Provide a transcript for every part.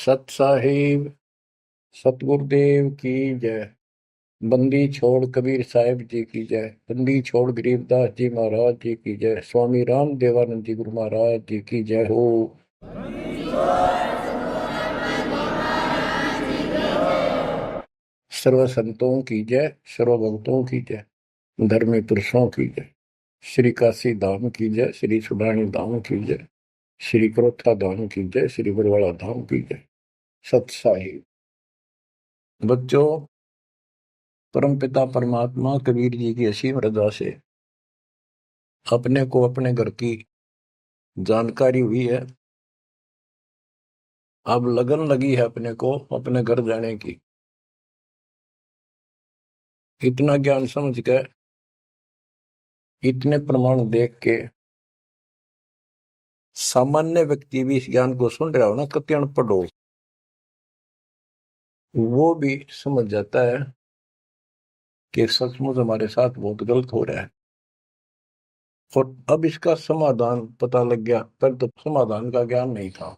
सत साहिब सतगुरुदेव की जय। बंदी छोड़ कबीर साहिब जी की जय। बंदी छोड़ गरीबदास जी महाराज जी की जय। स्वामी राम देवानंद जी गुरु महाराज जी की जय हो। सर्व संतों की जय, सर्व भक्तों की जय, धर्मी पुरुषों की जय। श्री काशी धाम की जय, श्री सुडानी धाम की जय, श्री क्रोथा धाम की जय, श्री बरवाड़ा धाम की जय। सत साहिब बच्चों, परमपिता परमात्मा कबीर जी की असीम रजा से अपने को अपने घर की जानकारी हुई है। अब लगन लगी है अपने को अपने घर जाने की। इतना ज्ञान समझ के, इतने प्रमाण देख के सामान्य व्यक्ति भी इस ज्ञान को सुन रहा हो ना, कति अनपढ़ हो, वो भी समझ जाता है कि सचमुच हमारे साथ बहुत गलत हो रहा है। और अब इसका समाधान पता लग गया, पर तो समाधान का ज्ञान नहीं था।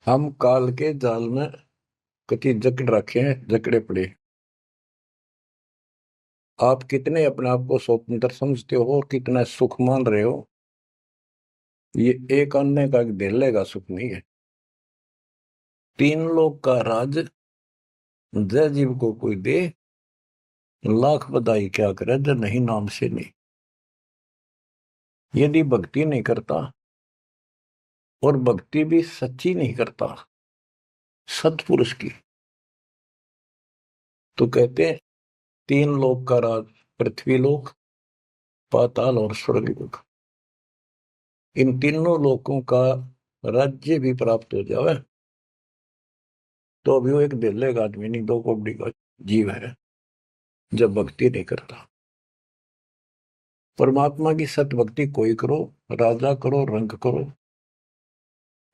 हम काल के जाल में कति जकड़ रखे हैं, जकड़े पड़े। आप कितने अपने आप को स्वतंत्र समझते हो और कितना सुख मान रहे हो, ये एक अन्य का धेले का सुख नहीं है। तीन लोक का राज जय जीव को कोई दे, लाख बधाई क्या करे जब नहीं नाम से नहीं। यदि भक्ति नहीं करता, और भक्ति भी सच्ची नहीं करता सत्पुरुष की, तो कहते हैं तीन लोक का राज, पृथ्वी लोक, पाताल और स्वर्ग लोक, इन तीनों लोकों का राज्य भी प्राप्त हो जाए तो अभी वो एक दिल्ले का आदमी नहीं, दो कोड़ी का जीव है जब भक्ति नहीं करता। परमात्मा की सत्य भक्ति कोई करो, राजा करो, रंग करो,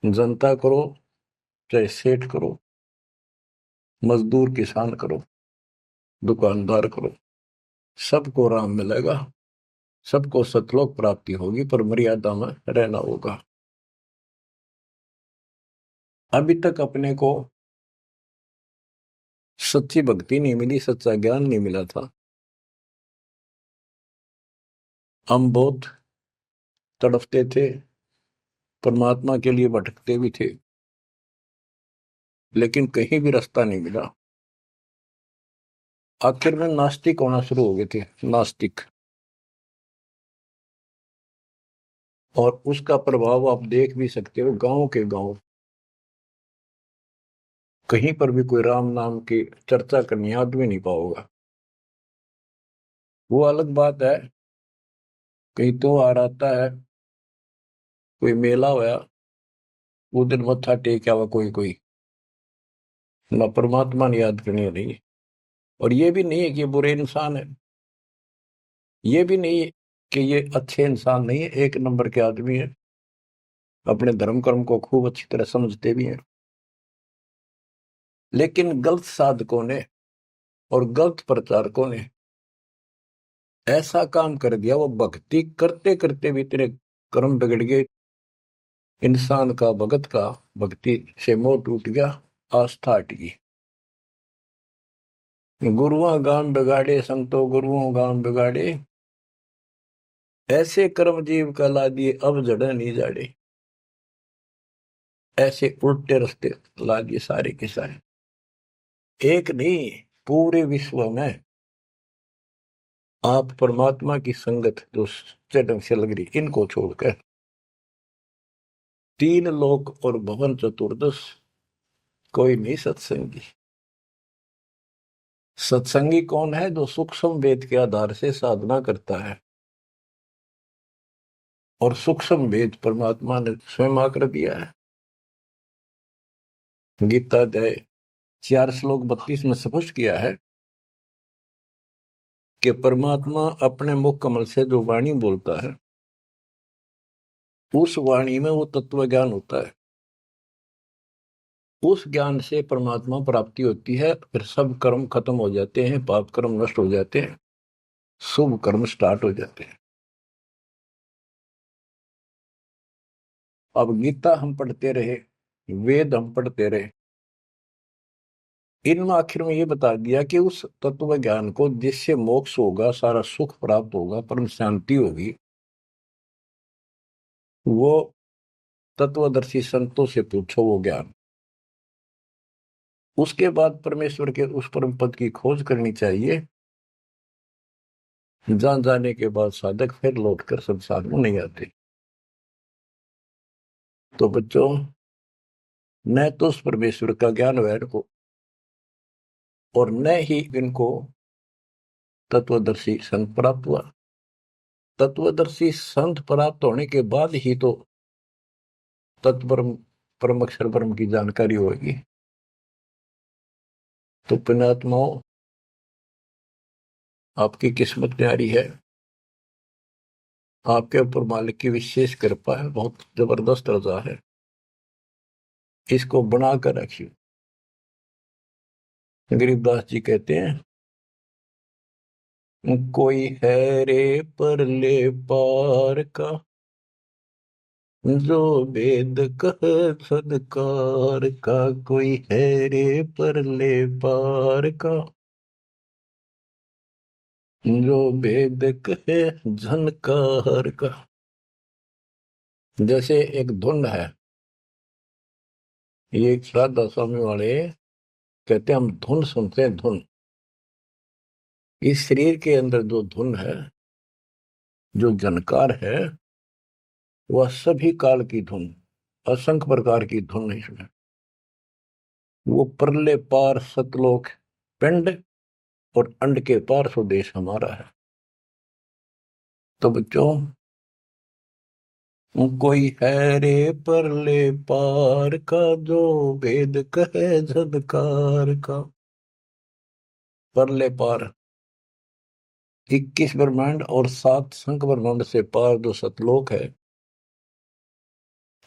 जनता करो, चाहे सेठ करो, मजदूर किसान करो, दुकानदार करो, सबको राम मिलेगा, सबको सतलोक प्राप्ति होगी, पर मर्यादा में रहना होगा। अभी तक अपने को सच्ची भक्ति नहीं मिली, सच्चा ज्ञान नहीं मिला था। हम बहुत तड़पते थे, परमात्मा के लिए भटकते भी थे, लेकिन कहीं भी रास्ता नहीं मिला। आखिर में नास्तिक होना शुरू हो गए थे, नास्तिक। और उसका प्रभाव आप देख भी सकते हो, गांव के गांव कहीं पर भी कोई राम नाम की चर्चा करनी आदमी नहीं पाओगा। वो अलग बात है, कहीं तो आ आता है, कोई मेला होया, वो दिन मत्था टेक आवा कोई कोई, ना परमात्मा ने याद करनी नहीं। और ये भी नहीं है कि ये बुरे इंसान है, ये भी नहीं है कि ये अच्छे इंसान नहीं है, एक नंबर के आदमी है, अपने धर्म कर्म को खूब अच्छी तरह समझते भी हैं। लेकिन गलत साधकों ने और गलत प्रचारकों ने ऐसा काम कर दिया, वो भक्ति करते करते भी इतने कर्म बिगड़ गए, इंसान का भगत का भक्ति से मोह टूट गया, आस्था हट गई। गुरुआ गान बिगाड़े संतो गुरुओं गान बिगाड़े, ऐसे कर्म जीव का ला दिए अब जड़े नहीं जाड़े। ऐसे उल्टे रास्ते ला दिए सारे के सारे। एक नहीं, पूरे विश्व में आप परमात्मा की संगत जो सच्चे ढंग से लग रही, इनको छोड़कर तीन लोक और भवन चतुर्दश कोई नहीं सत्संगी। सत्संगी कौन है? जो सूक्ष्म वेद के आधार से साधना करता है, और सूक्ष्म वेद परमात्मा ने स्वयं आकर दिया है। गीता अध्याय 4 श्लोक 32 में स्पष्ट किया है कि परमात्मा अपने मुख कमल से जो वाणी बोलता है, उस वाणी में वो तत्व ज्ञान होता है। उस ज्ञान से परमात्मा प्राप्ति होती है, फिर सब कर्म खत्म हो जाते हैं, पाप कर्म नष्ट हो जाते हैं, शुभ कर्म स्टार्ट हो जाते हैं। अब गीता हम पढ़ते रहे, वेद हम पढ़ते रहे, इनमें आखिर में ये बता दिया कि उस तत्व ज्ञान को जिससे मोक्ष होगा, सारा सुख प्राप्त होगा, परम शांति होगी, वो तत्वदर्शी संतों से पूछो वो ज्ञान। उसके बाद परमेश्वर के उस परम पद की खोज करनी चाहिए, जहां जाने के बाद साधक फिर लौटकर संसार में नहीं आते। तो बच्चों, न तो उस परमेश्वर का ज्ञान वैर को, और न ही इनको तत्वदर्शी संत प्राप्त हुआ। तत्वदर्शी संत प्राप्त होने के बाद ही तो तत्परम परम अक्षर ब्रह्म की जानकारी होगी। तो पुण्यात्माओं, आपकी किस्मत न्यारी है, आपके ऊपर मालिक की विशेष कृपा है, बहुत जबरदस्त रजा है, इसको बना कर रखिए। गरीबदास जी कहते हैं, कोई है रे परले पार का, जो वेद कहे सदकार का। कोई है रे परले पार का, जो वेद कहे झनकार का। जैसे एक धुन है, ये एक श्राद्ध स्वामी वाले कहते हैं, हम धुन सुनते हैं, धुन। इस शरीर के अंदर जो धुन है, जो झनकार है, वह सभी काल की धुन, असंख्य प्रकार की धुन है इसमें। वो परले पार सतलोक पिंड और अंड के पार स्वदेश हमारा है। तो बच्चों, कोई है रे परले पार का, जो वेद कहे झनकार का। परले पार 21 ब्रह्मांड और 7 संख्य ब्रह्मांड से पार जो सतलोक है,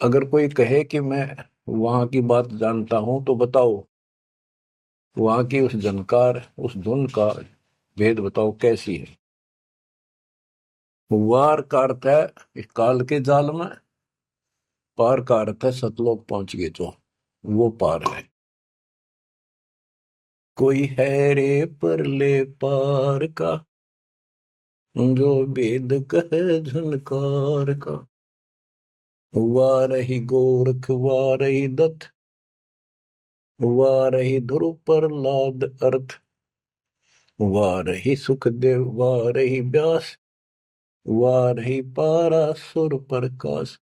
अगर कोई कहे कि मैं वहां की बात जानता हूं, तो बताओ वहां की उस झनकार, उस धुन का भेद बताओ कैसी है। वार का अर्थ है इस काल के जाल में, पार का अर्थ है सतलोक पहुंच गए जो, वो पार है। कोई है रे परले पार का, जो वेद कहे झनकार का। वारही गोरख वारही दत्त, वारही ध्रुव प्रहलाद अर्थ। वारही सुखदेव वारही व्यास, वारही पारासुर प्रकाश।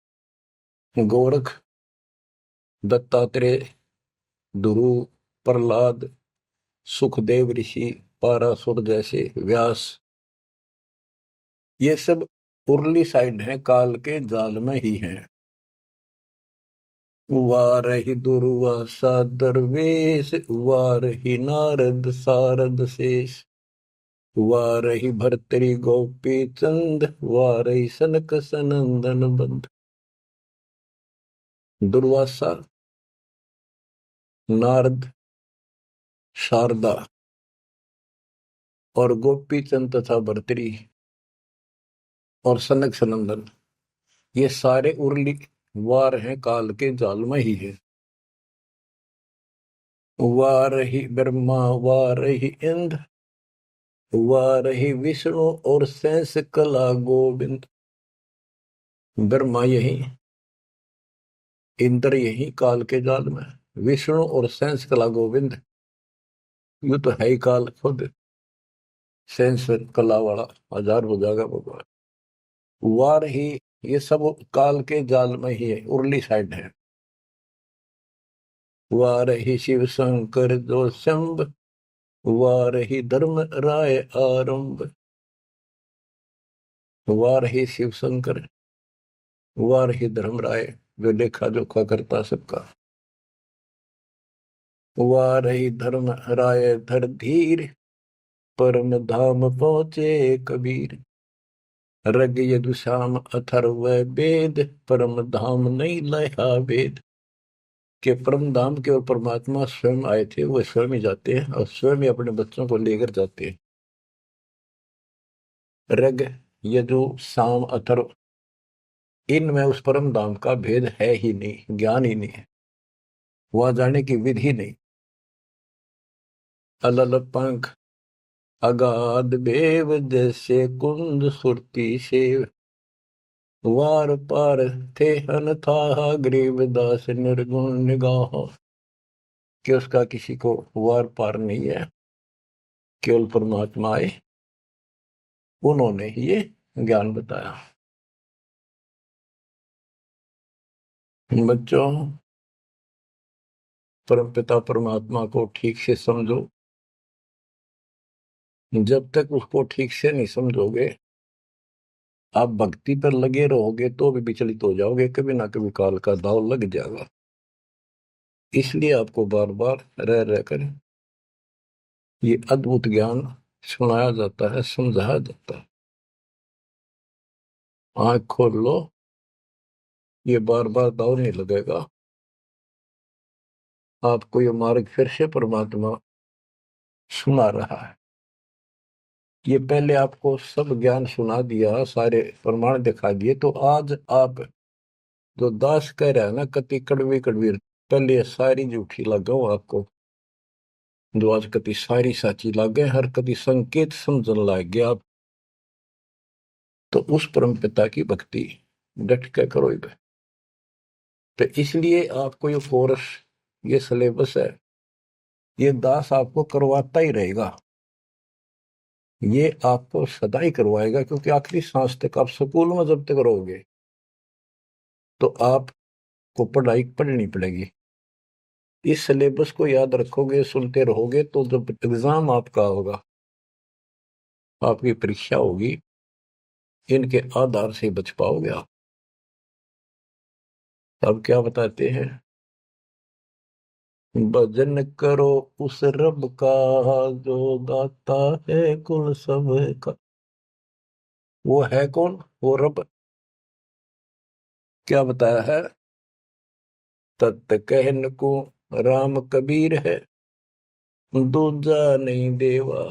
गोरख, दत्तात्रेय, ध्रुव, प्रहलाद, सुखदेव ऋषि, पारासुर जैसे, व्यास, ये सब उर्ली साइड है, काल के जाल में ही है। वारही दुर्वासा दरवेश, वारही नारद सारद शेष। वारही भर्तरी गोपी चंद, वारही सनक सनंदन बंद। दुर्वासा, नारद, शारदा और गोपी चंद तथा भर्तरी और सनक सनंदन, ये सारे उर्ली वार हैं, काल के जाल में ही है। वारही ब्रह्मा वारही इंद्र, वारही विष्णु और शेष कला गोविंद। ब्रह्मा यही, इंद्र यही काल के जाल में, विष्णु और शेष कला गोविंद, यू तो है ही काल खुद, शेष कला वाला हजार हो जाएगा भगवान। वार ही, ये सब काल के जाल में ही है, उर्ली साइड है। वार ही शिव शंकर जो शंभ, वार ही धर्म राय आरंभ। वार ही शिव शंकर, वार ही धर्म राय, जो लेखा जोखा करता सबका। वार ही धर्म राय धर धीर, परम धाम पहुंचे कबीर। रग यदुश्याम अथर्व वेद, परम धाम नहीं लया वेद। के परम धाम के और परमात्मा स्वयं आए थे, वो स्वयं ही जाते हैं और स्वयं ही अपने बच्चों को लेकर जाते हैं। रग, यजु, साम, अथर्व, इनमें उस परम धाम का भेद है ही नहीं, ज्ञान ही नहीं है, वहां जाने की विधि नहीं। अलल पंख अगाध बेव जैसे कुंद सुरती सेव, वार पार थे हन था गरीबदास निर्गुण निगाह। कि उसका किसी को वार पार नहीं है, केवल परमात्मा आए, उन्होंने ही ये ज्ञान बताया। बच्चों, परमपिता परमात्मा को ठीक से समझो। जब तक उसको ठीक से नहीं समझोगे, आप भक्ति पर लगे रहोगे तो भी विचलित हो जाओगे, कभी ना कभी काल का दाव लग जाएगा। इसलिए आपको बार बार रह रहकर ये अद्भुत ज्ञान सुनाया जाता है, समझाया जाता है। आंख खोल लो, ये बार बार दाव नहीं लगेगा। आपको ये मार्ग फिर से परमात्मा सुना रहा है। ये पहले आपको सब ज्ञान सुना दिया, सारे प्रमाण दिखा दिए, तो आज आप जो दास कह रहा है ना, कति कड़वी कड़वी, पहले ये सारी झूठी लगाओ आपको, जो आज कति सारी साची लागे, हर कति संकेत समझन लग गया आप। तो उस परम पिता की भक्ति डट के करो। तो इसलिए आपको ये कोर्स, ये सिलेबस है, ये दास आपको करवाता ही रहेगा, ये आपको सदा ही करवाएगा, क्योंकि आखिरी सांस तक आप स्कूल में जब तक रहोगे तो आपको पढ़ाई पढ़नी पड़ेगी। इस सिलेबस को याद रखोगे, सुनते रहोगे, तो जब एग्जाम आपका होगा, आपकी परीक्षा होगी, इनके आधार से बच पाओगे आप। अब क्या बताते हैं, भजन करो उस रब का जो दाता है कुल सब का। वो है कौन? वो रब। क्या बताया है? तत् कहन को राम कबीर है, दूजा नहीं देवा,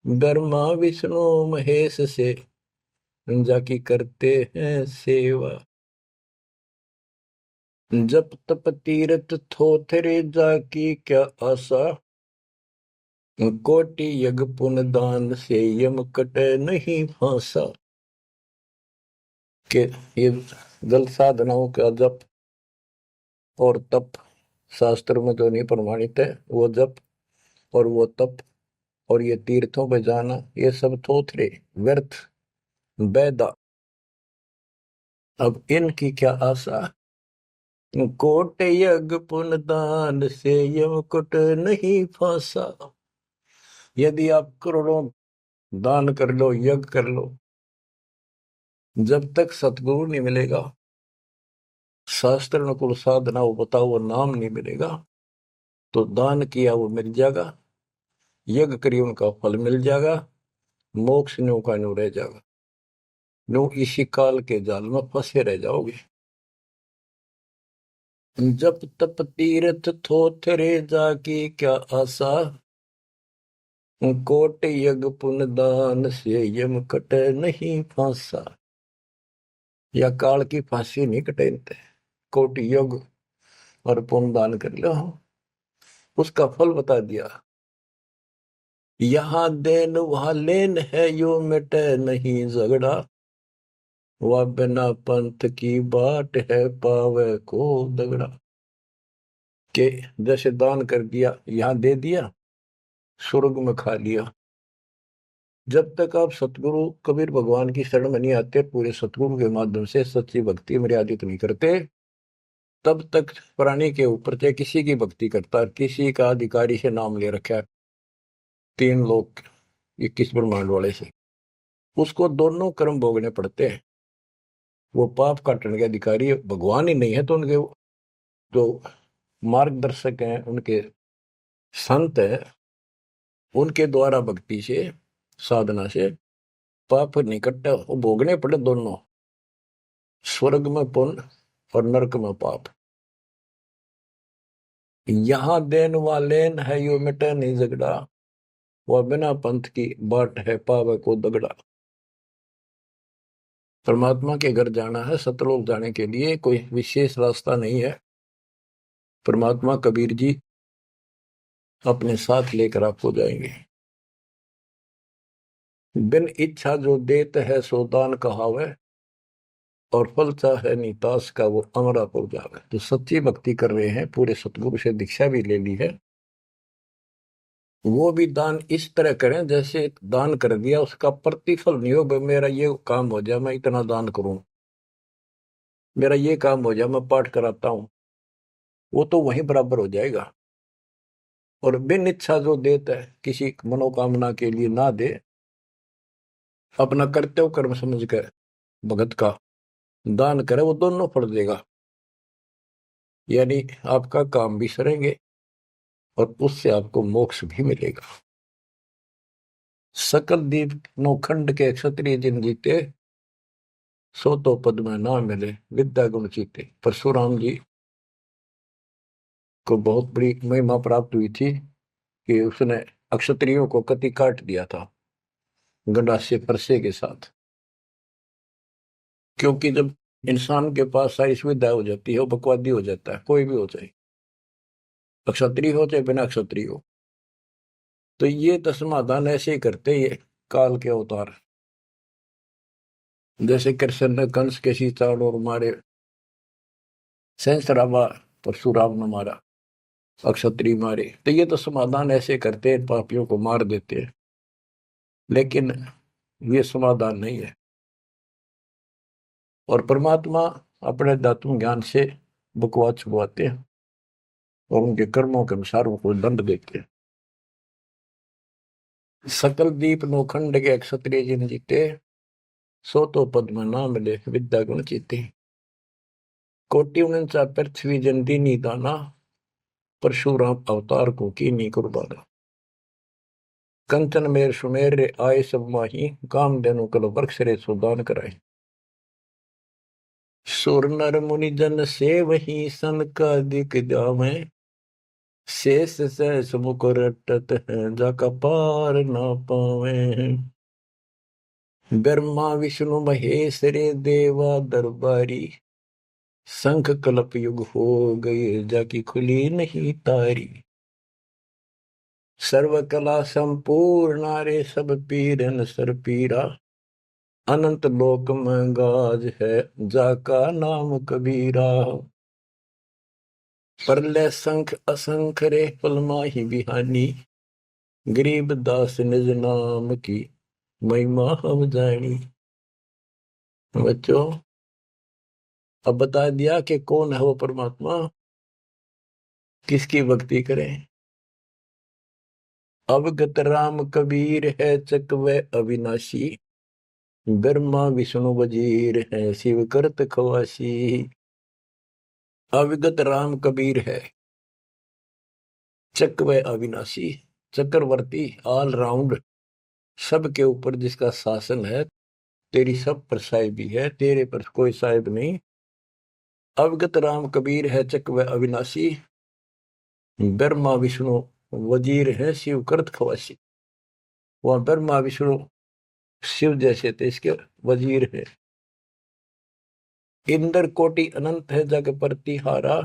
ब्रह्मा विष्णु महेश से जाकी करते हैं सेवा। जप तप तीरथ थोथरे जाकी क्या आशा, कोटि यज्ञ पुण्य दान से यम कटे नहीं फांसा। के ये जल साधनाओं का जप और तप शास्त्र में जो नहीं प्रमाणित है, वो जप और वो तप और ये तीर्थों पे जाना, ये सब थोथरे व्यर्थ बैदा। अब इनकी क्या आशा? कोट यज्ञ पुण्य दान से यम कुट नहीं फांसा। यदि आप करोड़ों दान कर लो, यज्ञ कर लो, जब तक सतगुरु नहीं मिलेगा, शास्त्र अनुकूल साधना वो बताओ वो नाम नहीं मिलेगा, तो दान किया वो मिल जाएगा, यज्ञ करिए उनका फल मिल जाएगा, मोक्ष न्यू का न्यू रह जाएगा, न्यू इसी काल के जाल में फंसे रह जाओगे। जप तप तीर्थ थोथरे जाकी क्या आशा, कोट यज्ञ पुण्य दान से यम कटे नहीं फांसा। या काल की फांसी नहीं कटेनते, कोटि यज्ञ और पुण्य दान कर लो, उसका फल बता दिया। यहाँ देन वहां लेन है, यो मिटे नहीं झगड़ा, वह बिना पंथ की बाट है पावे को दगड़ा। के जैसे दान कर दिया, यहाँ दे दिया, स्वर्ग में खा लिया। जब तक आप सतगुरु कबीर भगवान की शरण में नहीं आते, पूरे सतगुरु के माध्यम से सच्ची भक्ति मर्यादित नहीं करते, तब तक प्राणी के ऊपर चाहे किसी की भक्ति करता है, किसी का अधिकारी से नाम ले रखा है, 3 लोग 21 ब्रह्मांड वाले से, उसको दोनों कर्म भोगने पड़ते हैं। वो पाप काटने के अधिकारी भगवान ही नहीं है, तो उनके जो मार्गदर्शक हैं, उनके संत है, उनके द्वारा भक्ति से, साधना से पाप नहीं कटता, वो भोगने पड़े दोनों, स्वर्ग में पुण्य और नरक में पाप। यहाँ देन वालेन है, यो मिटे नहीं झगड़ा, वह बिना पंथ की बाट है पावे को दगड़ा। परमात्मा के घर जाना है, सतलोक जाने के लिए कोई विशेष रास्ता नहीं है। परमात्मा कबीर जी अपने साथ लेकर आपको जाएंगे। बिन इच्छा जो देत है सो दान कहावे, और फल चाहे नितास का वो अमरापुर जावे। जो सच्ची भक्ति कर रहे हैं, पूरे सतगुरु से दीक्षा भी ले ली है, वो भी दान इस तरह करें जैसे दान कर दिया उसका प्रतिफल नहीं हो। मेरा ये काम हो जाए मैं इतना दान करूं, मेरा ये काम हो जाए मैं पाठ कराता हूं, वो तो वहीं बराबर हो जाएगा। और बिन इच्छा जो देता है, किसी मनोकामना के लिए ना दे, अपना कर्तव्य कर्म समझ कर भगत का दान करे, वो दोनों फल देगा। यानी आपका काम भी सरेंगे और उससे आपको मोक्ष भी मिलेगा। सकल दीप नौखंड के क्षत्रिय जिन जीते, सो तो पद में ना मिले विद्या गुण जीते। परशुराम जी को बहुत बड़ी महिमा प्राप्त हुई थी कि उसने अक्षत्रियों को कति काट दिया था गंडासे फरसे के साथ। क्योंकि जब इंसान के पास सारी सुविधा हो जाती है, वो बकवादी हो जाता है, कोई भी हो जाए, क्षत्रिय हो चाहे बिना क्षत्रिय हो। तो ये तो समाधान ऐसे ही करते ये काल के अवतार। जैसे कृष्ण ने कंस के सीताड़ और मारे, सहस्रावा परशुराम ने मारा, अक्षत्रिय मारे, तो ये तो समाधान ऐसे करते हैं, पापियों को मार देते हैं। लेकिन ये समाधान नहीं है। और परमात्मा अपने दातुम ज्ञान से बकवाद छुपवाते हैं और उनके कर्मों के अनुसार उनको दंड देते हैं। सकल दीप नौखंड के क्षत्रिय जिन जीते, सो तो पद में ना मिले विद्या गुण जीते। कोटि उनसा पृथ्वी जन दीनी दाना, परशुराम अवतार को कीनी कुर्बाना। कंचन मेर सुमेर रे आए सब माही, काम देनु कल वर्ष रे सुदान कराए। सुर नर मुनि जन से वही सन का दिख जावे, शेष सहस मुख रटत है जाका पार ना पावे। ब्रह्मा विष्णु महेश रे देवा दरबारी, शंख कलप युग हो गए जाकी खुली नहीं तारी। सर्व कला संपूर्ण रे सब पीरन सर पीरा, अनंत लोक में गाज है जाका नाम कबीरा। परले संख असंख रे पल माही बिहानी, गरीब दास निज नाम की महिमा हम जानी। बच्चों, अब बता दिया कि कौन है वो परमात्मा, किसकी भक्ति करें। अवगत राम कबीर है चकवे अविनाशी, ब्रह्मा विष्णु वजीर है शिव करत खवासी। अविगत राम कबीर है, चकवे अविनाशी, चक्रवर्ती, ऑल राउंड, सबके ऊपर जिसका शासन है, तेरी सब पर साहिबी है, तेरे पर कोई साहिब नहीं। अवगत राम कबीर है चकवे अविनाशी, ब्रह्मा विष्णु वजीर है शिव करत खवासी। वह ब्रह्मा विष्णु शिव जैसे थे, इसके वजीर है। इंद्र कोटि अनंत है जग प्रतिहारा,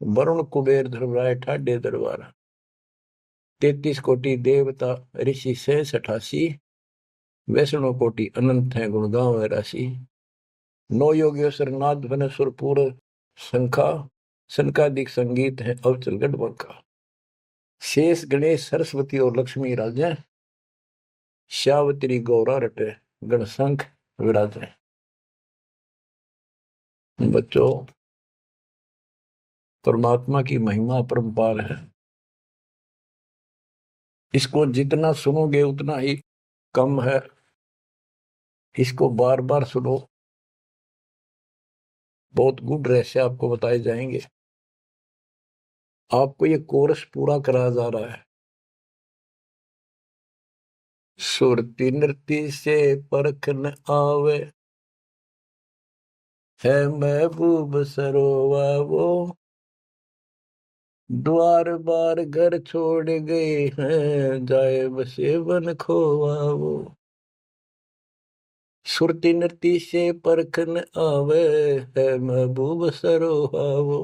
वरुण कुबेर धर्मराय ठाडे दरबारा। 33 कोटि देवता ऋषि से 88, वैष्णव कोटि अनंत है गुण गाँव राशि। 9 योगेश्वर नाद वन सुरपुर शंखा, शंकादिक संगीत है अवचल गढ़। शेष गणेश सरस्वती और लक्ष्मी राजे, श्यावत्री गौरा रटे गणशंख विराजे। बच्चों, परमात्मा की महिमा परम्पार है। इसको जितना सुनोगे उतना ही कम है। इसको बार बार सुनो, बहुत गुड रहस्य आपको बताए जाएंगे। आपको ये कोर्स पूरा कराया जा रहा है। सुरती नृत्य से परख न आवे, है महबूब सरोवा वो, द्वार बार घर छोड़ गए हैं, जाए बसे वन खोवा वो। सुरती नृती से परखन आवे है महबूब सरोहावो,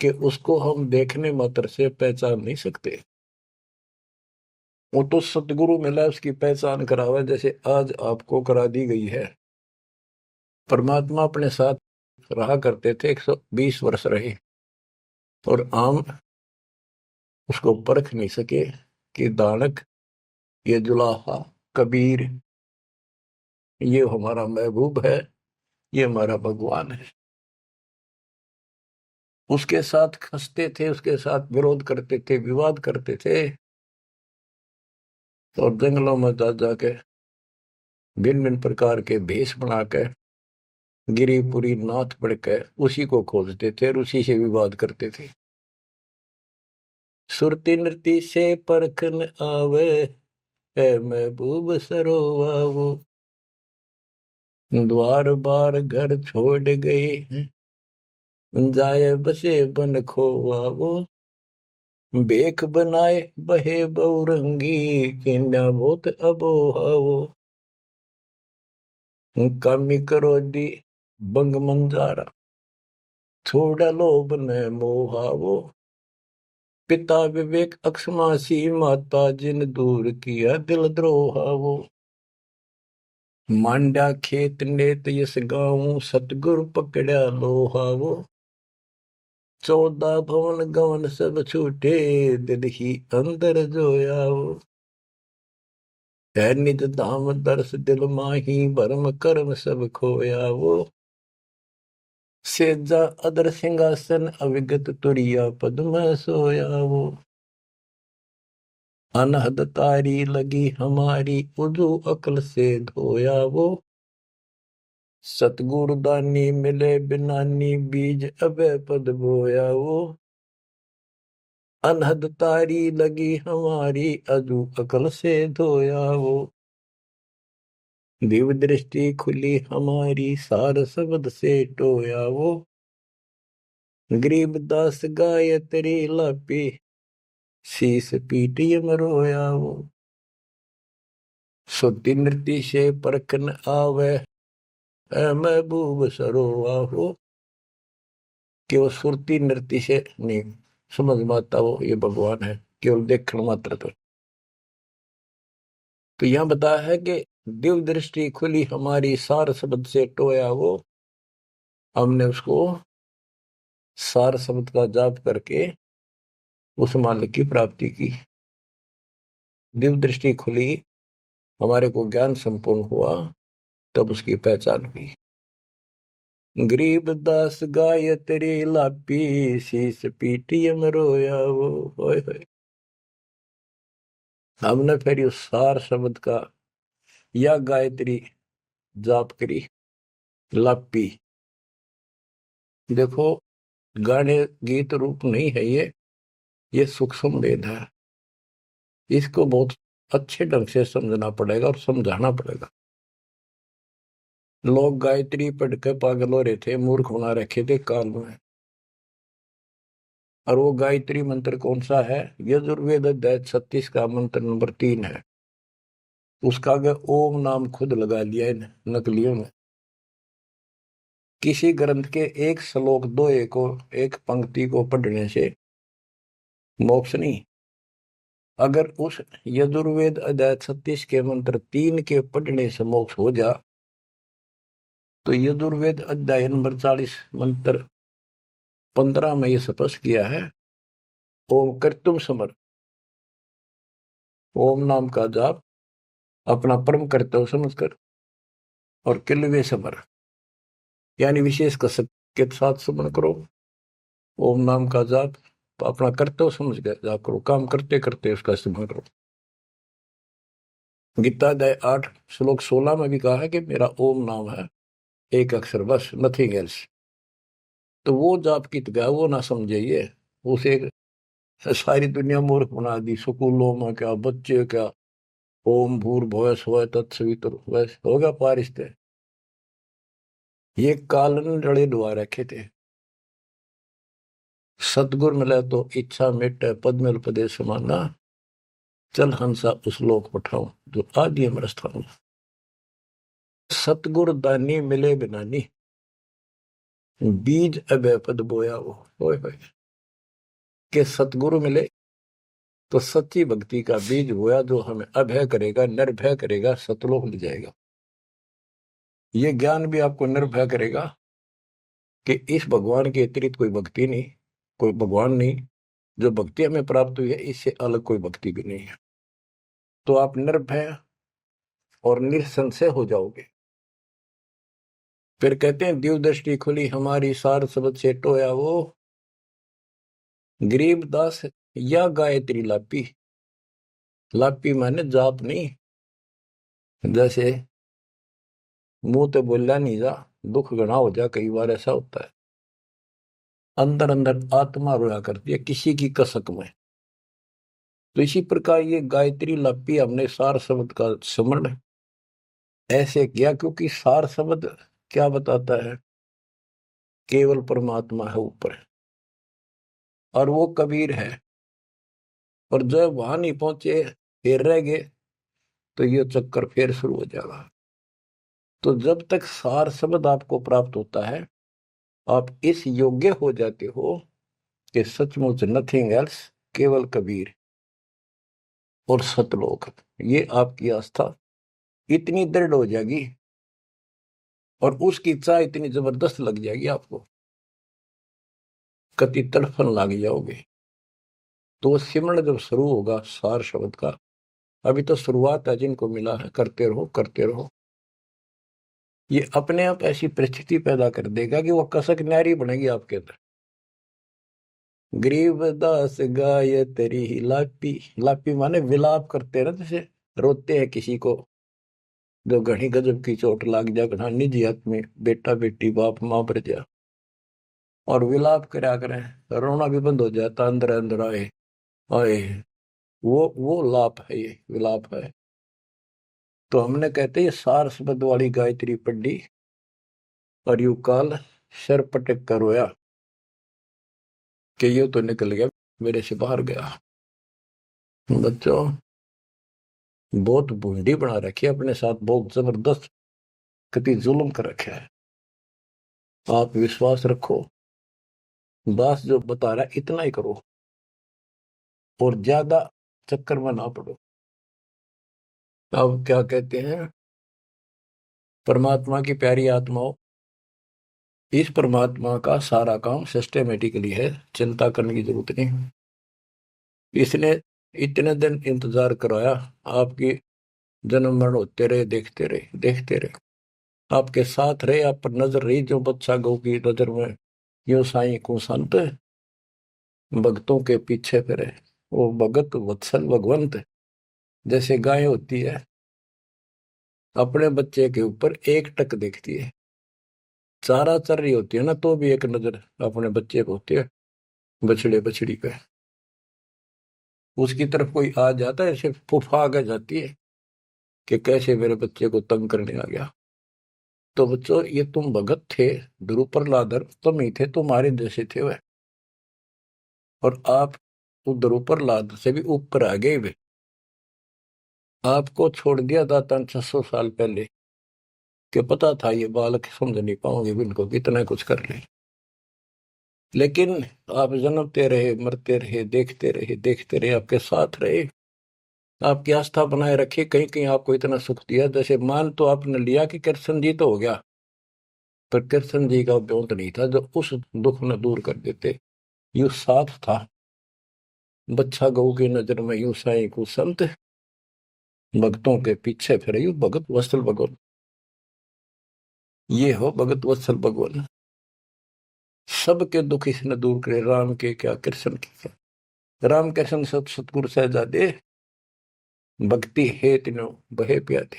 कि उसको हम देखने मात्र से पहचान नहीं सकते। वो तो सतगुरु मिला उसकी पहचान करावे, जैसे आज आपको करा दी गई है। परमात्मा अपने साथ रहा करते थे, 120 वर्ष रहे, और आम उसको परख नहीं सके कि दानक, ये जुलाहा, कबीर, ये हमारा महबूब है, ये हमारा भगवान है। उसके साथ खसते थे, उसके साथ विरोध करते थे, विवाद करते थे, और जंगलों में जा जाके भिन्न भिन्न प्रकार के भेष बनाकर गिरिपुरी नाथ पढ़कर उसी को खोजते थे और उसी से विवाद करते थे। सुरती नृती से परखन आवे है महबूब सरोवावो, द्वार बार घर छोड़ गए जाए बसे बन खोवावो, बेख बनाए बहे बहुरंगी किन्या बहुत अबोहावो, कामी क्रोधी बंग मंजारा छोड़ा लोभ न मोहावो, पिता विवेक अक्षमासी माता जिन दूर किया दिल द्रोहावो, मांडा खेत नेत यस गाऊं सतगुरु पकड़ा लोहावो, 14 भवन गवन सब छूटे दिल ही अंदर जोयावो, है निज धाम दर्श दिल माही भरम कर्म सब खोयावो, सेजा अदर सिंहासन अविगत तुरिया पद्म सोयावो, अनहद तारी लगी हमारी उजू अकल से धोयावो, सतगुरु दानी मिले बिनानी बीज अभय पद बोयावो, अनहद तारी लगी हमारी अजू अकल से धोयावो, दिव्य दृष्टि खुली हमारी सार शब्द से टोयावो, गरीब दास गाय तेरी लापी शीस पीटी मरोयावो, सुती नृत्य से परखन आवे है महबूब सरोवाहो, कि वो सुरती नृत्य से नहीं समझ में आता वो ये भगवान है, केवल देखने मात्र। तो यहां बताया है कि दिव्य दृष्टि खुली हमारी सार शब्द से टोया वो, हमने उसको सार शब्द का जाप करके उस मालिक की प्राप्ति की। दिव्य दृष्टि खुली, हमारे को ज्ञान संपूर्ण हुआ, तब उसकी पहचान हुई। गरीब दास गाय तेरी लापी शीस पीटी रोया वो, होय होय। हमने फिर उस सार शब्द का या गायत्री जाप करी, लापी। देखो, गाने गीत रूप नहीं है ये सूक्ष्म वेद है, इसको बहुत अच्छे ढंग से समझना पड़ेगा और समझाना पड़ेगा। लोग गायत्री पढ़ के पागल हो रहे थे, मूर्ख बना रखे थे काल में। और वो गायत्री मंत्र कौन सा है? यजुर्वेद अध्याय 36 का मंत्र नंबर 3 है। उसका आगे ओम नाम खुद लगा लिया इन नकलियों ने। किसी ग्रंथ के एक श्लोक दोहे को, एक पंक्ति को पढ़ने से मोक्ष नहीं। अगर उस यजुर्वेद अध्याय 36 के मंत्र 3 के पढ़ने से मोक्ष हो जा, तो यजुर्वेद अध्याय नंबर 40 मंत्र 15 में यह स्पष्ट किया है, ओम कर्तुम समर, ओम नाम का जाप अपना परम कर्तव्य समझकर, और किलवे समर यानी विशेष कसक के साथ सुमन करो। ओम नाम का जाप अपना कर्तव्य समझ कर जाप करो, काम करते करते उसका स्मरण करो। गीता अध्याय 8 श्लोक 16 में भी कहा है कि मेरा ओम नाम है, एक अक्षर बस, नथिंग एल्स। तो वो जाप की गया वो ना समझिए, उसे सारी दुनिया मूर्ख बना दी। स्कूलों में क्या, बच्चे क्या, ओम भूर्भुवः स्वः तत्सवितुर्वरेण्यं होगा पारिस्ते, ये कालन रड़े डुबा रखे थे। सतगुर मिले तो इच्छा मिटे पद्मल पदे समाना, चल हंसा उस लोक पठाऊं जो आदि अमर स्थान। सतगुर दानी मिले बिनानी, बीज अभय पद बोया वो। होय होय, के सतगुरु मिले तो सच्ची भक्ति का बीज बोया, जो हमें अभय करेगा, निर्भय करेगा, सतलोक ले जाएगा। ये ज्ञान भी आपको निर्भय करेगा कि इस भगवान के अतिरिक्त कोई भक्ति नहीं, कोई भगवान नहीं। जो भक्ति हमें प्राप्त हुई है, इससे अलग कोई भक्ति भी नहीं है। तो आप निर्भय और निसंशय हो जाओगे। फिर कहते हैं, दिव्य दृष्टि खुली हमारी, सार शब्द से टोया वो, गरीबदास या गायत्री लापी। लापी माने जाप नहीं, जैसे मुंह तो बोला नहीं जा, दुख घना हो जा, कई बार ऐसा होता है, अंदर अंदर आत्मा रोया करती है किसी की कसक में। तो इसी प्रकार ये गायत्री लापी हमने सार शब्द का स्मरण ऐसे किया, क्योंकि सार शब्द क्या बताता है? केवल परमात्मा है ऊपर, और वो कबीर है। और जब वहां नहीं पहुंचे, फिर रह गए, तो ये चक्कर फिर शुरू हो जाएगा। तो जब तक सार शब्द आपको प्राप्त होता है, आप इस योग्य हो जाते हो कि सचमुच नथिंग एल्स, केवल कबीर और सतलोक। ये आपकी आस्था इतनी दृढ़ हो जाएगी और उसकी चाह इतनी जबरदस्त लग जाएगी आपको, कति तड़फन लग जाओगे। तो वो सिमरण जब शुरू होगा सार शब्द का, अभी तो शुरुआत है, जिनको मिला है करते रहो करते रहो, ये अपने आप ऐसी परिस्थिति पैदा कर देगा कि वो कसक न्यारी बनेगी आपके अंदर। गरीबदास गाय तेरी ही लापी, लापी माने विलाप करते हैं ना, जैसे रोते हैं किसी को जो घनी गजब की चोट लाग जा, घना निजी हाथ में, बेटा बेटी बाप मां पर जा, और विलाप करा करें, रोना भी बंद हो जाता, अंदर अंदर आए आए, वो लाप है, ये विलाप है। तो हमने कहते हैं सार शब्द वाली गायत्री पढ़ी और यू काल सर पटक कर रोया कि ये तो निकल गया, मेरे से बाहर गया। बच्चों, बहुत बूंदी बना रखी है अपने साथ, बहुत जबरदस्त कति जुल्म कर रखा है। आप विश्वास रखो, दास जो बता रहा है इतना ही करो, और ज्यादा चक्कर में ना पड़ो। अब क्या कहते हैं, परमात्मा की प्यारी आत्माओं, इस परमात्मा का सारा काम सिस्टमेटिकली है, चिंता करने की जरूरत नहीं। इसने इतने दिन इंतजार कराया, आपकी जन्म मरण होते रहे, देखते रहे देखते रहे, आपके साथ रहे, आप पर नजर रही, जो बच्चा गौ की नजर में यो साई को संत भक्तों के पीछे फिरे। वो भगत वत्सल भगवंत, जैसे गाय होती है अपने बच्चे के ऊपर एक टक देखती है, चारा चर रही होती है ना, तो भी एक नजर अपने बच्चे को होती है, बछड़े बछड़ी पे। उसकी तरफ कोई आ जाता है, ऐसे फुफा आ जाती है कि कैसे मेरे बच्चे को तंग करने आ गया। तो बच्चों, ये तुम भगत थे, ध्रुव प्रहलादर तुम ही थे, तुम्हारे जैसे थे वह, और आप तो ध्रुव प्रहलाद से भी ऊपर आ गए वे। आपको छोड़ दिया था 600 साल पहले, कि पता था ये बालक समझ नहीं पाओगे, इनको कितना कुछ कर ले, लेकिन आप जन्मते रहे, मरते रहे, देखते रहे, आपके साथ रहे, आपकी आस्था बनाए रखी, कहीं कहीं आपको इतना सुख दिया। जैसे मान तो आपने लिया कि कृष्ण जी तो हो गया, पर कृष्ण जी का ब्योंत नहीं था जो उस दुख न दूर कर देते। यू साथ था, बच्चा गऊ की नजर में यू साई को संत भक्तों के पीछे फिरे, यू भगत वत्सल भगवान। ये हो भगत वत्सल भगवान, सबके दुख इसने दूर करे, राम के क्या कृष्ण के क्या। राम कृष्ण सब सतगुरु सहजादे, भक्ति है तीनों बहे प्यादे।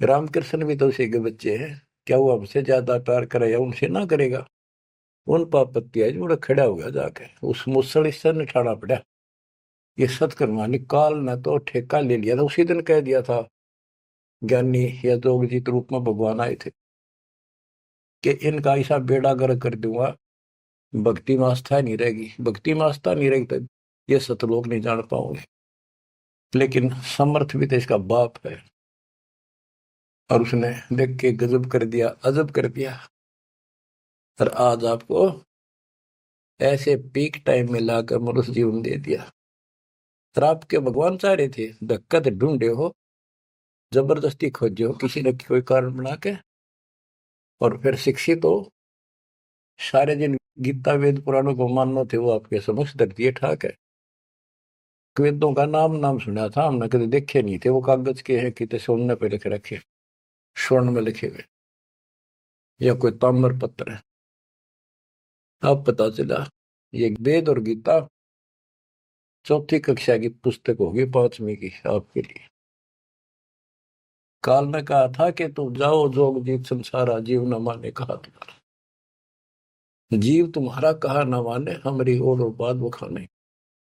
रामकृष्ण भी तो उसी के बच्चे हैं, क्या वो हमसे ज्यादा प्यार करेगा? उनसे ना करेगा। उन पापत्ती है जो खड़ा हो गया जाके, उस मुसल इससे निठाना पड़ा। ये सतकर्मा ने काल ने तो ठेका ले लिया था, उसी दिन कह दिया था ज्ञानी या जोगजीत रूप में भगवान आए थे कि इनका ऐसा बेड़ा गर्क कर दूंगा, भक्ति में आस्था नहीं रहेगी, भक्ति में आस्था नहीं रहेगी तो ये सतलोक नहीं जान पाओगे। लेकिन समर्थ भी तो इसका बाप है, और उसने देख के गजब कर दिया, अजब कर दिया। और आज आपको ऐसे पीक टाइम में लाकर मनुष्य जीवन दे दिया। और आपके भगवान चाह रहे थे धक्का तो ढूंढे हो, जबरदस्ती खोजे हो किसी न कोई कारण बना के, और फिर शिक्षित हो, सारे जिन गीता वेद पुराणों को मानना थे वो आपके समक्ष धर दिए ठाक है। वेदों का नाम नाम सुना था हमने, कभी देखे नहीं थे। वो कागज के हैं, कितने सोने पे लिखे रखे, स्वर्ण में लिखे हुए, या कोई ताम्र पत्र है। अब पता चला ये वेद और गीता चौथी कक्षा की पुस्तक होगी, 5वीं की आपके लिए। काल ने कहा था कि तुम जाओ जोग जीव संसारा, जीव न माने कहा तुम्हारा। जीव तुम्हारा कहा न माने, हमारी ओर बात वो खाने।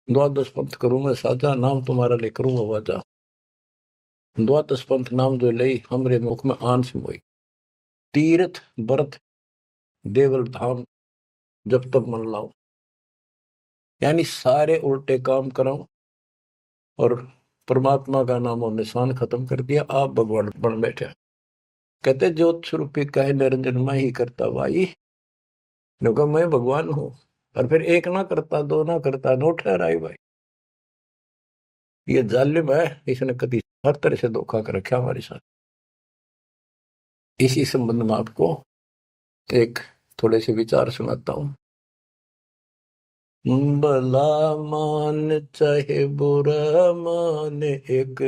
द्वादश पंथ करूं मैं साजा, नाम तुम्हारा ले करूं आवाजा। द्वादश पंथ नाम जो लई, हमरे मुख में आन से मोई। तीर्थ व्रत देवल धाम, जब तक मन लाओ। यानी सारे उल्टे काम कराओ और परमात्मा का नाम और निशान खत्म कर दिया, आप भगवान बन बैठे। कहते ज्योत स्वरूपी कहे निरंजन मैं ही करता भाई। क्योंकि मैं भगवान हूं, और फिर एक ना करता, दो ना करता, नो ठहराई भाई। ये जालिम है, इसने कभी हर तरह से धोखा कर रखा हमारे साथ। इसी संबंध में आपको एक थोड़े से विचार सुनाता हूं। भला मान चाहे बुरा मान, एक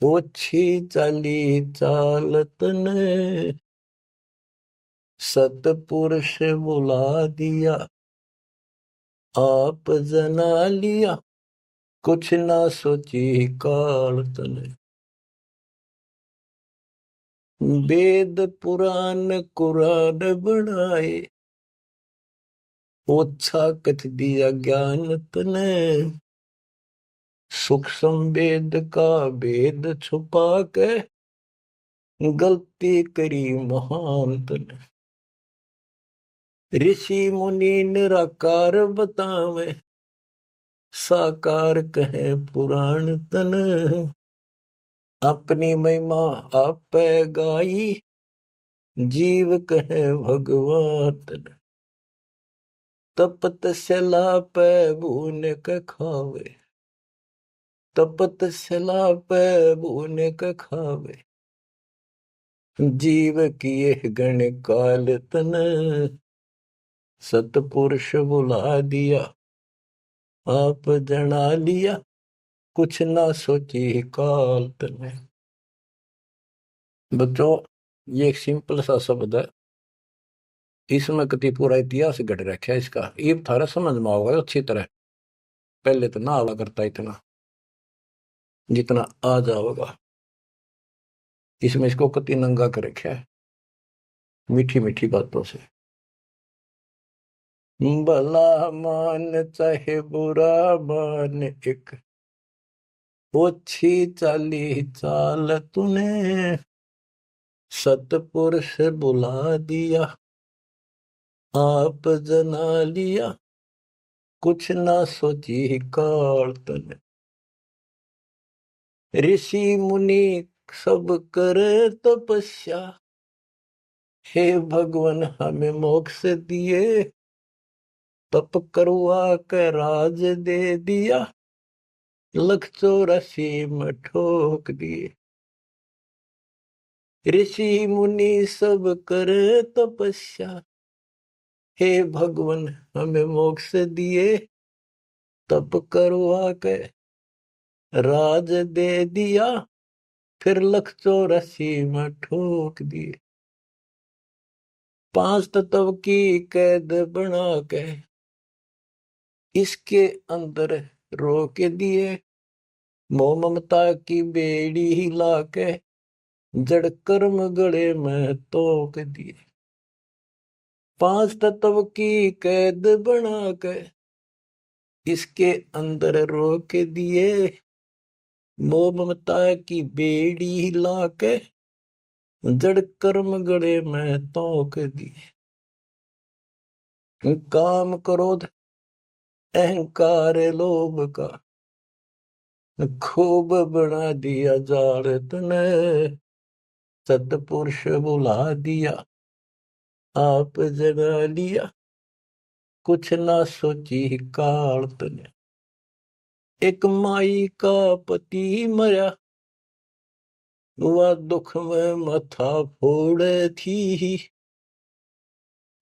ओछी चाली चालत ने। सतपुरुष बुला दिया, आप जना लिया, कुछ ना सोची काल तने। वेद पुराण कुरान बढ़ाए, ओछा कथ दिया ज्ञान तने। सूक्ष्म वेद का भेद छुपा के, गलती करी महान तने। ऋषि मुनि निराकार बतावे, साकार कहे पुराण तन। अपनी महिमा आप गाई, जीव कहे भगवान तन। तपत सला पे भून के खावे, तपत सला पे भून के खावे। जीव किए गण काल तन, सतपुरुष बुला दिया, आप जना लिया, कुछ ना सोची काल तने। बच्चों, ये एक सिंपल सा शब्द है, इसमें कति पूरा इतिहास घट रखा है इसका। ये थारा समझ में आओगे अच्छी तरह। पहले तो ना आवा करता इतना जितना आ जाओगा। इसमें इसको कति नंगा कर रखा है मीठी मीठी बातों से। भला मान चाहे बुरा मान, एक ओछी चाली चाल तूने। सतपुरुष बुला दिया, आप जना लिया, कुछ ना सोची काल तने। ऋषि मुनि सब करे तपस्या, हे भगवान हमें मोक्ष दिए। तप करवा के राज दे दिया, 184 में ठोक दिए। ऋषि मुनि सब करे तपस्या, हे भगवान हमें मोक्ष दिए। तप करवा के राज दे दिया, फिर 184 में ठोक दिए। 5 तत्व की कैद बना के, इसके अंदर रोक दिए। मोह ममता की बेड़ी हिला के, जड़ कर्म गले में तोक दिए। 5 तत्व की कैद बना के, इसके अंदर रोक दिए। मोह ममता की बेड़ी हिला के, जड़ कर्म गले में तोक दिए। काम क्रोध अहंकार लोभ का खूब बना दिया जाल तने, सतपुरुष बुला दिया, आप जगा लिया, कुछ ना सोची काल तने। एक माई का पति मरा, वह दुख में माथा फोड़े थी,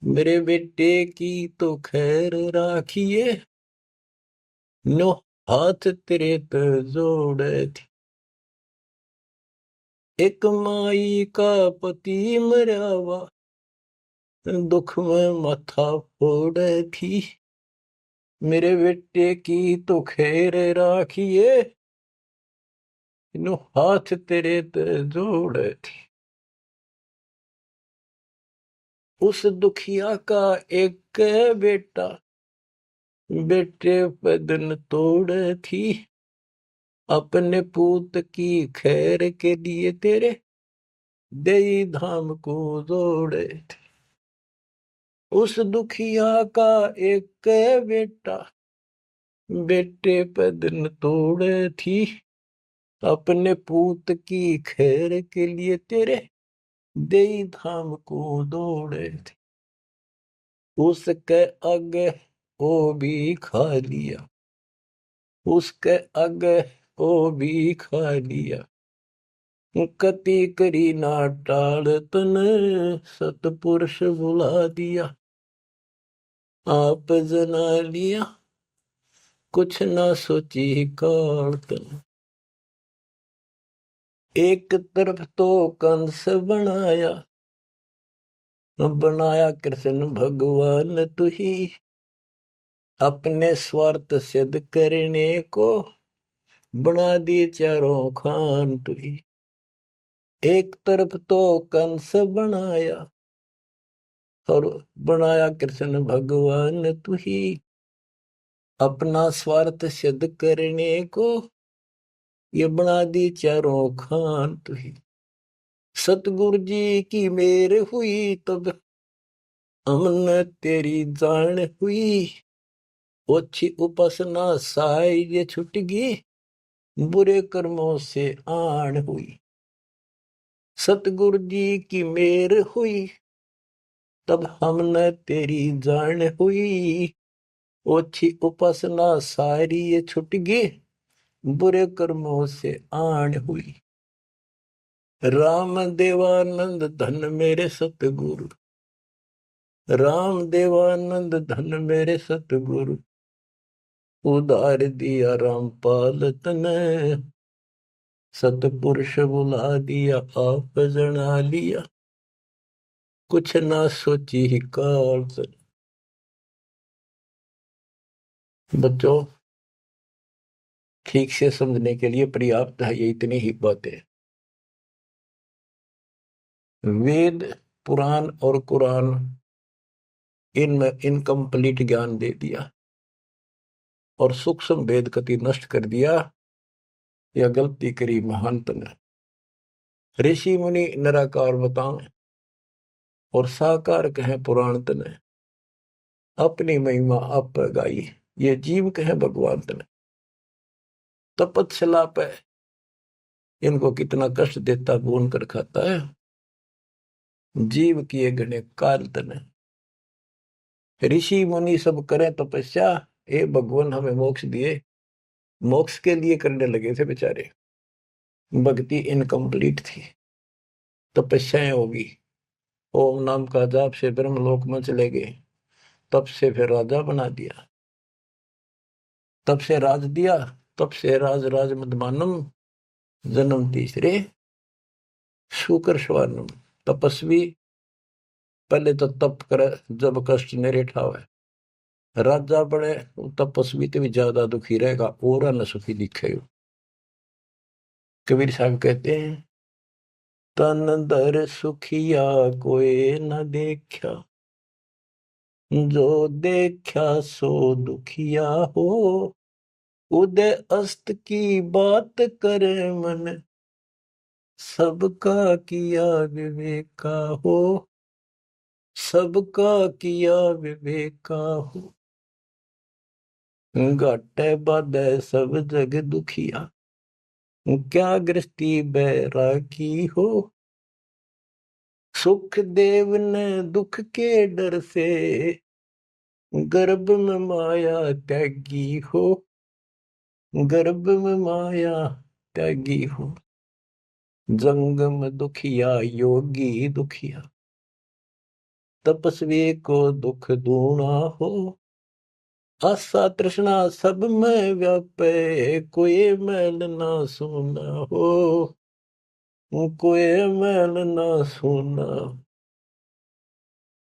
मेरे बेटे की तो खैर राखिए, नो हाथ तेरे पे जोड़े थी। एक माई का पति मरा, वह दुख में माथा फोड़े थी, मेरे बेटे की तो खैर राखिए, नो हाथ तेरे पे जोड़े थी। उस दुखिया का एक बेटा, बेटे पे दिन तोड़े थी, अपने पूत की खैर के लिए तेरे देई धाम को जोड़े थे। उस दुखिया का एक बेटा, बेटे पे दिन तोड़े थी, अपने पूत की खैर के लिए तेरे देई धाम को दौड़े थे। उसके आगे वो भी खा लिया, उसके आगे वो भी खा लिया, कति करी ना टाल तने, सतपुरुष बुला दिया, आप जना लिया, कुछ ना सोची काल तने। एक तरफ तो कंस बनाया, बनाया कृष्ण भगवान तू ही, अपने स्वार्थ सिद्ध करने को बना दी चारों खान तू ही। एक तरफ तो कंस बनाया, और बनाया कृष्ण भगवान तू ही, अपना स्वार्थ सिद्ध करने को ये बना दी चारों खान तू ही। सतगुरु जी की मेर हुई तब हमने तेरी जान हुई, ओछी उपासना साई ये छुट गई, बुरे कर्मों से आन हुई। सतगुरु जी की मेर हुई तब हमने तेरी जान हुई, ओछी उपासना सारी ये छुट गई, बुरे कर्मों से आन हुई। राम देवानंद धन मेरे सतगुरु, राम देवानंद धन मेरे सतगुरु, उधार दिया रामपाल तने, सतपुरुष बुला दिया, आप जना लिया, कुछ ना सोची ही काल तने। बच्चों, ठीक से समझने के लिए पर्याप्त है ये इतनी ही बातें। वेद, पुराण और कुरान, इनमें इनकम्प्लीट ज्ञान दे दिया और सूक्ष्म भेद कति नष्ट कर दिया, या गलती करी महांत ने। ऋषि मुनि निराकार बताएं और साकार कहें पुराण तने, अपनी महिमा आप गाई, ये जीव कहें भगवान तने। तपस्या पे इनको कितना कष्ट देता, भून कर खाता है, जीव किए गणे काल तने। ऋषि मुनि सब करें तपस्या, हे भगवान हमें मोक्ष दिए, मोक्ष के लिए करने लगे थे बेचारे, भक्ति इनकम्प्लीट थी, तपस्याएं होगी, ओम नाम का जाप से ब्रह्मलोक में चले गए, तब से फिर राजा बना दिया, तब से राज दिया, तब से राज राज मदमानम, जन्म तीसरे शुक्र स्वानम। तपस्वी पहले तो तप करे जब कष्ट निरे ठावे, राजा बने तपस्वी तो भी ज्यादा दुखी रहेगा, और न सुखी दिखेगा। कबीर साहब कहते हैं, तन दर सुखिया कोई न देखा, जो देखा सो दुखिया हो, उदय अस्त की बात करे मन, सबका किया विवेका हो, सबका किया विवेका हो। घाटे बाधे सब जग दुखिया, क्या गृहस्थी बैरागी हो, सुख देव ने दुख के डर से, गर्भ में माया त्यागी हो, गर्भ में माया त्यागी हो। जंगम दुखिया योगी दुखिया, तपस्वी को दुख दूना हो। आशा तृष्णा सब में व्यापे, कोई मैल ना सुना हो, कोई मैल ना सुना।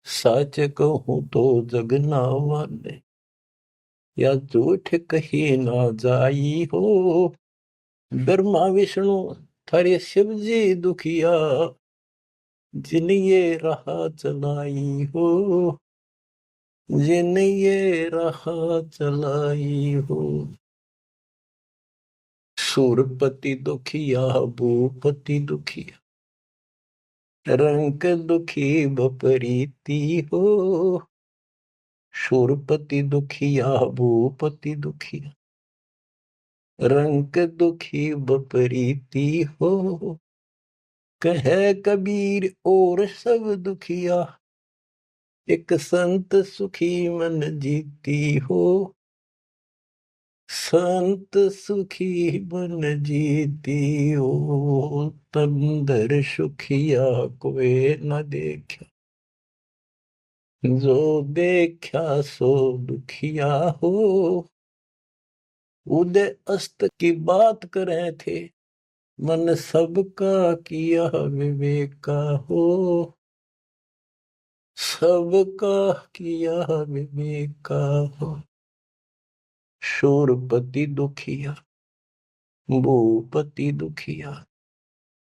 सच कहूं तो जग ना माने, या झूठ कही ना जाई हो। ब्रह्मा विष्णु थारे शिव जी दुखिया, जिन ये राह चलाई हो, जिन ये राह चलाई हो। सूरपति दुखिया भूपति दुखिया, रंक दुखी बपरीती हो। सूरपति दुखिया भूपति दुखिया, रंक दुखी बपरीती हो। कहे कबीर और सब दुखिया, एक संत सुखी मन जीती हो। संत सुखी मन जीती हो, तंदर सुखिया कोई न देखा, जो देखा सो दुखिया हो। उदय अस्त की बात करे थे, मन सबका किया विवेका हो। सबका किया विवेका हो। शूरपति दुखिया भूपति दुखिया,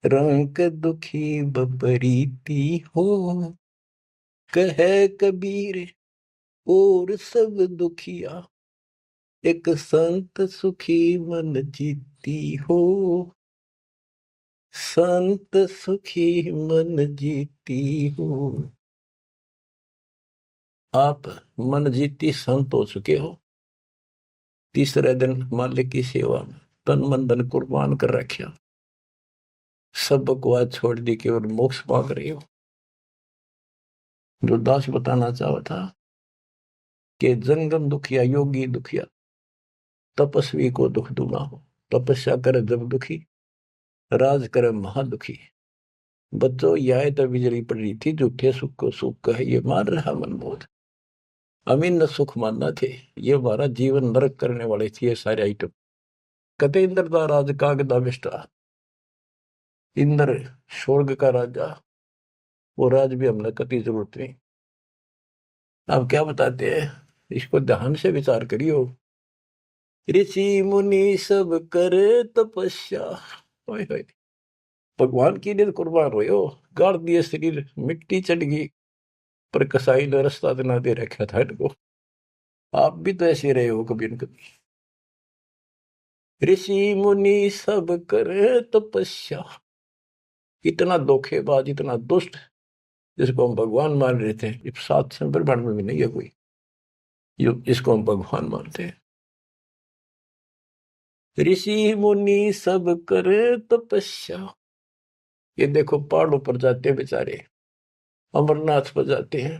रंक दुखी बपरीती हो। कहे कबीर और सब दुखिया, एक संत सुखी मन जीती हो। संत सुखी मन जीती हो। आप मन जीती संत हो चुके हो। तीसरे दिन मालिक की सेवा में तन मन धन कुर्बान कर रखा, सब बकवास छोड़ दी, केवल मोक्ष मांग रही हो। जो दास बताना चाहा था कि जंगम दुखिया योगी दुखिया, तपस्वी को दुख दूना हो। तपस्या करे जब दुखी, राज करे महादुखी। बच्चों यह तो बिजली पड़ रही थी, झूठे सुख को सुख कहे ये मान रहा मनमोद। अमीन न सुख मानना थे, ये हमारा जीवन नरक करने वाले थे ये सारे आइटम। कते इंद्र का राज कागदा बिष्टा, इंद्र स्वर्ग का राजा, वो राज भी हमने कति जरूरत नहीं। अब क्या बताते हैं, इसको ध्यान से विचार करियो। ऋषि मुनि सब करे तपस्या, भगवान की लिए कुर्बान हो, गाड़ दिए शरीर, मिट्टी चढ़ गई, पर कसाई ने रास्ता ना दे रखा था इनको। आप भी तो ऐसे रहे हो कभी न कभी। ऋषि मुनि सब करे तपस्या, इतना धोखेबाज इतना दुष्ट जिसको हम भगवान मान रहे थे, इस सात से ब्रह्मांड में भी नहीं है कोई इसको हम भगवान मानते हैं। ऋषि मुनि सब करे तपस्या, ये देखो पहाड़ों पर जाते हैं बेचारे, अमरनाथ पर जाते हैं,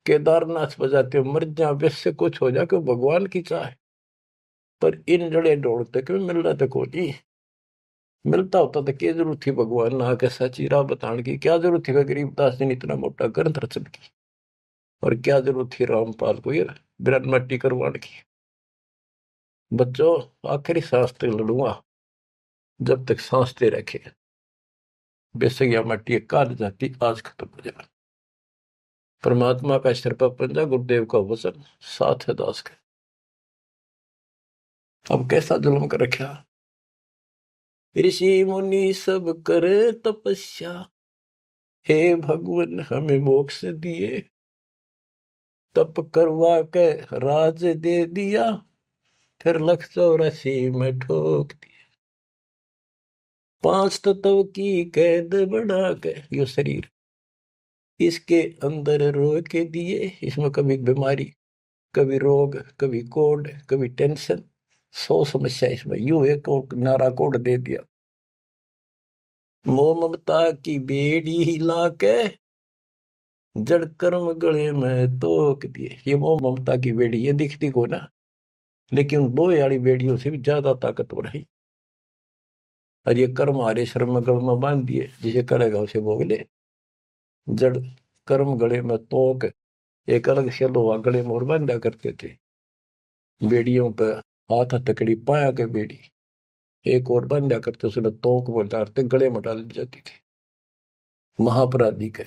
केदारनाथ पर जाते हैं, मर जा वैसे कुछ हो जाके भगवान की चाह, पर इन जड़े दौड़ते क्यों मिल रहा था कोई। मिलता होता तो क्या जरूरत थी भगवान ना के सच्ची राह बताने की, क्या जरूरत थी गरीबदास जी ने इतना मोटा ग्रंथ रचन की, और क्या जरूरत थी रामपाल को ये बिरन मट्टी करवाने की। बच्चों आखिरी सांस तक लड़ूंगा जब तक सांस दे रखे, बेशक यह मट्टी काट जाती आज खत्म हो जाए। परमात्मा का सिर पर पंजा, गुरुदेव का वचन साथ है दास के। अब कैसा जुल्म कर रखा। ऋषि मुनि सब करे तपस्या, हे भगवान हमें मोक्ष दिए, तप करवा के राज दे दिया, फिर 184 में ठोक दिया। 5 तत्व की कैद बढ़ा के यो शरीर इसके अंदर रोक के दिए। इसमें कभी बीमारी, कभी रोग, कभी कोड, कभी टेंशन, 100 समस्या इसमें। यूं एक और नारा कोड दे दिया, मोह ममता की बेड़ी ला के जड़ कर्म गले में तोक दिए। ये मोह ममता की बेड़ी ये दिखती को ना, लेकिन दो वाली बेड़ियों से भी ज्यादा ताकतवर है। और ये कर्म हमारे शर्म गल में बांध दिए, जिसे करेगा उसे भोग ले। जड़ कर्म गले में तोक, एक अलग से लोहा गले में और बांधा करते थे बेड़ियों पर, हाथ हथकड़ी पाया के बेड़ी एक और बांधा करते, उसने तोक में डालते गले में डाल दी जाती थी। महापराधी का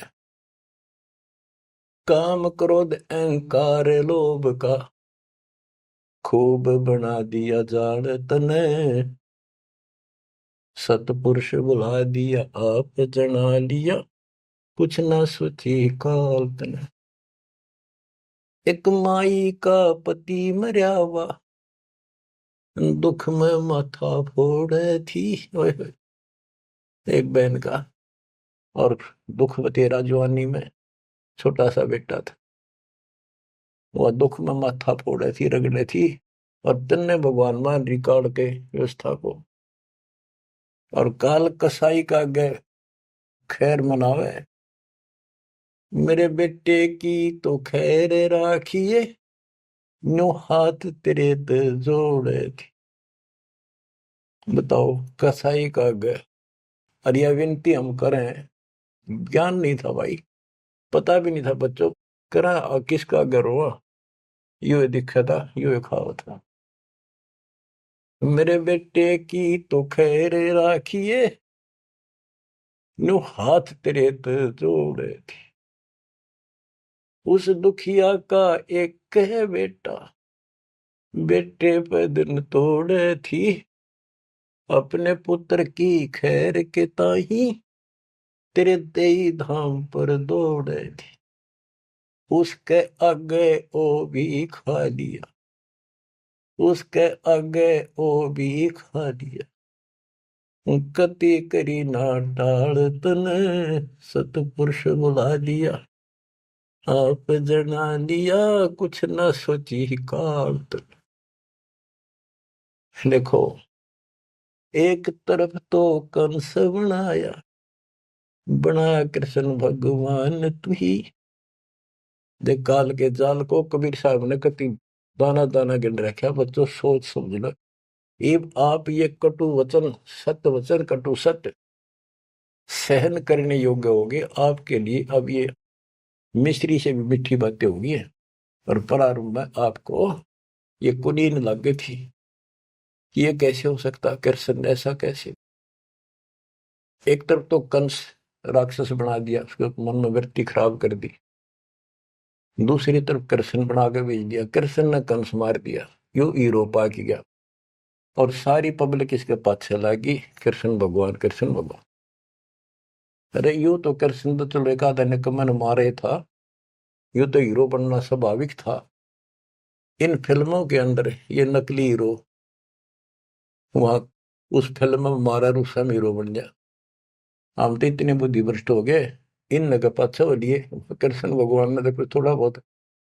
काम क्रोध अहंकार लोभ का खूब बना दिया जान तने, सतपुरुष बुला दिया आप जना लिया कुछ ना सोची काल तने। एक माई का पति मरया हुआ दुख में माथा फोड़े थी। ओए होए, एक बहन का और दुख तेरा जवानी में छोटा सा बेटा था, वह दुख में माथा फोड़े थी, रगड़े थी। और तन्ने भगवान मान रिकॉर्ड के व्यवस्था को, और काल कसाई का गए खैर मनावे, मेरे बेटे की तो खैर राखिए नो हाथ तेरे ते जोड़े थी। बताओ, कसाई का गए। और यह विनती हम करें, ज्ञान नहीं था भाई, पता भी नहीं था बच्चों, करा किसका घर हुआ, यू दिखा था, यू खावा था, मेरे बेटे की तो खैर राखिए नो हाथ तेरे ते जोड़े थी। उस दुखिया का एक है बेटा, बेटे पे दिन तोड़े थी, अपने पुत्र की खैर के ताही तेरे देई धाम पर दौड़े थी। उसके आगे ओ भी खा लिया, उसके आगे ओ भी खा लिया, कति करी ना टाल तने, सतपुरुष बुला लिया आप जना लिया कुछ ना सोची काल तने। देखो, एक तरफ तो कंस बनाया, बना कृष्ण भगवान तू ही। देख काल के जाल को कबीर साहब ने कति दाना दाना गिन रखा। बच्चों सोच समझ लो, ये आप ये कटु वचन, सत्य वचन कटु सत्य सहन करने योग्य होगे आपके लिए। अब ये मिश्री से भी मीठी बातें होगी है। और प्रारंभ में आपको ये कुनीन लग गई थी, ये कैसे हो सकता, कृष्ण ऐसा कैसे। एक तरफ तो कंस राक्षस बना दिया, उसके मन में वृत्ति खराब कर दी, दूसरी तरफ कृष्ण बना के भेज दिया, कृष्ण ने कंस मार दिया, यू हीरो पा की गया। और सारी पब्लिक इसके पाछे लगी, कृष्ण भगवान कृष्ण भगवान। अरे यू तो कृष्ण तो चलो एक आधा निकम्मा ने मारे था, यू तो हीरो बनना स्वाभाविक था। इन फिल्मों के अंदर ये नकली हीरो वहां उस फिल्म में मारा रूसम हीरो बन गया। हम तो इतने बुद्धि भ्रष्ट हो गए, इन के पाछे हो लिए। कृष्ण भगवान ने तो थोड़ा बहुत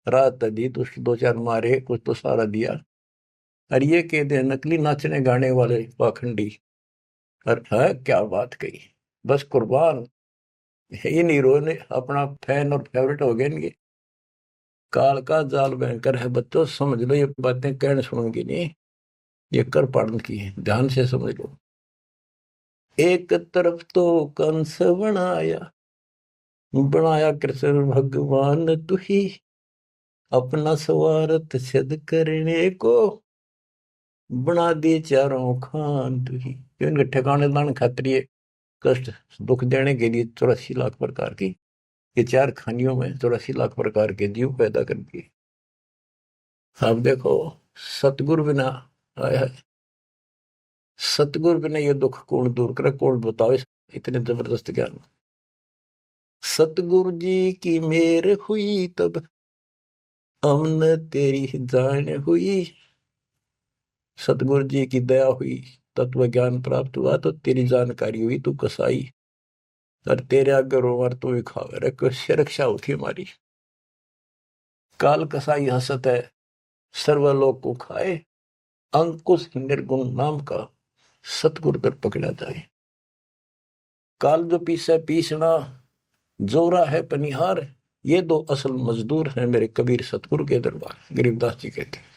राहत दी, तो उसके दो चार मारे, कुछ तो सारा दिया। और ये कहते हैं नकली नाचने गाने वाले पाखंडी। और है क्या बात कही, बस कुर्बान। इन हीरो ने अपना फैन और फेवरेट हो गए इनके। काल का जाल भयंकर है बच्चों, समझ लो, ये बातें कहने सुनूंगी नहीं, ये कर पाड़न की है, ध्यान से समझ लो। एक तरफ तो कंस बनाया, बनाया कृष्ण भगवान तू ही, अपना स्वार्थ सिद्ध करने को बना दिए चारों खान तू ही। इनके ठिकाने दान खातिर कष्ट दुख देने के लिए 84 लाख प्रकार की, ये चार खानियों में 84 लाख प्रकार के जीव पैदा कर दिए। अब देखो, सतगुरु बिना आया, सतगुरु बिना ये दुख कौन दूर करे, कौन बताओ इतने जबरदस्त ज्ञान। सतगुरु जी की मेर हुई तब अमन तेरी जान हुई। सतगुरु जी की दया हुई, तत्व ज्ञान प्राप्त हुआ, तो तेरी जानकारी हुई, तू कसाई और तेरे आगे रोवर तू ही खावे रे, कैसे रक्षा होती हमारी। काल कसाई हसत है सर्वलोक को खाए, अंकुश निर्गुण नाम का सतगुरु दर पकड़ा जाए। काल जो पीसे पीसना, जोरा है पनिहार, ये दो असल मजदूर हैं मेरे कबीर सतगुरु के दरबार। गरीबदास जी कहते हैं,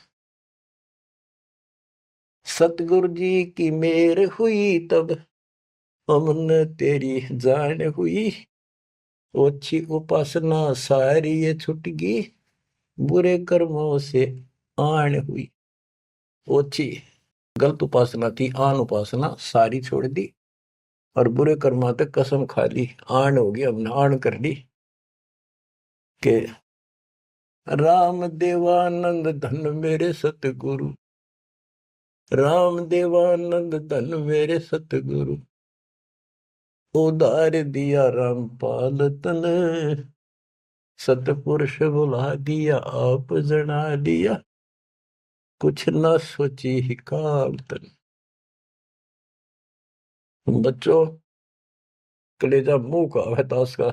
सतगुरु जी की मेर हुई तब हमने तेरी जान हुई, ओछी उपासना सारी ये छुट गई, बुरे कर्मों से आन हुई। ओछी गलत उपासना थी, आन उपासना सारी छोड़ दी, और बुरे कर्मा तक कसम खा ली, आन होगी, हमने आन कर ली के राम देवानंद धन मेरे सतगुरु, राम देवानंद धन मेरे सतगुरु, उदार दिया रामपाल तन, सतपुरुष बुला दिया आप जना दिया, कुछ न सोची ही काल तन। बच्चों, कलेजा मुंह का है दास का,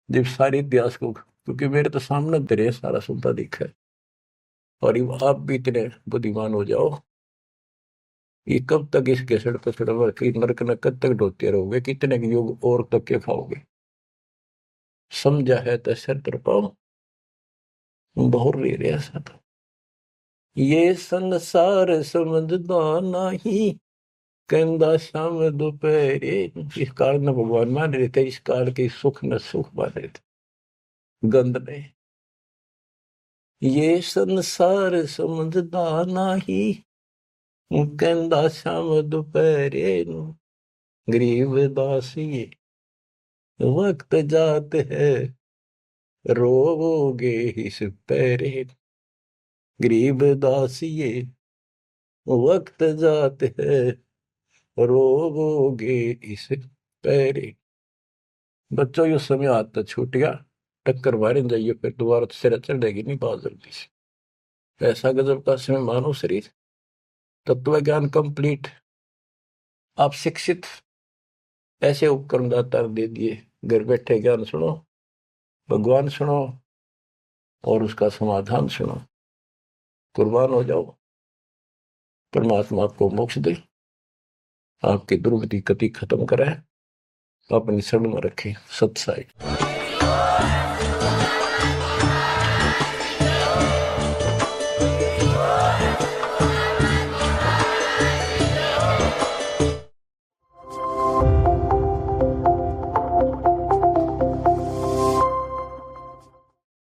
जब सारी इतिहास को, क्योंकि मेरे तो सामने दरे सारा सुनता दिखा है, और आप भी इतने बुद्धिमान हो जाओ, ये कब तक इस केसड़ पसड़ नरक न कब तक ढोते रहोगे, कितने युग और तक के खाओगे। समझा है तो सर तर पाओ, बहुत ले रहे ऐसा तो ये संसार समझदा नहीं, कहंदा शाम दोपहरे। इस काल न भगवान मान रहे थे, इस काल के सुख न सुख मान रहे थे गंद ने। ये संसार समझदा नहीं, कहंदा शाम दोपहरे, गरीब दासी वक्त जात है रोगे इस पैरे, गरीब दासिये वक्त जात है रोगे इस पैरे। बच्चों, यो समय आता छूट गया, टक्कर मारे जाइए, फिर दोबारा सिर चढ़ जाएगी नहीं बहुत जल्दी से। ऐसा गजब का समय मानव शरीर, तत्व ज्ञान कंप्लीट, आप शिक्षित, ऐसे उपकरण दाता दे दिए, घर बैठे ज्ञान सुनो, भगवान सुनो, और उसका समाधान सुनो, कुर्बान हो जाओ, परमात्मा आपको मोक्ष दे, आपकी दुर्गति कति खत्म करे, अपनी शरण में रखे। सत्साई।